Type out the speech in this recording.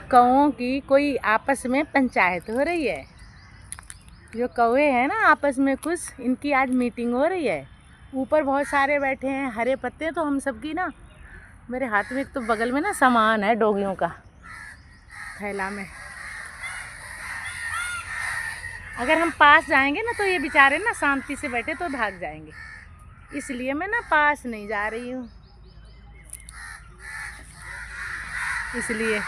कौओं की कोई आपस में पंचायत हो रही है। जो कौवे हैं ना आपस में कुछ, इनकी आज मीटिंग हो रही है। ऊपर बहुत सारे बैठे हैं, हरे पत्ते तो हम सबकी ना, मेरे हाथ में एक तो बगल में ना सामान है डोगियों का थैला में। अगर हम पास जाएंगे ना तो ये बेचारे ना शांति से बैठे तो भाग जाएंगे, इसलिए मैं ना पास नहीं जा रही हूँ, इसलिए।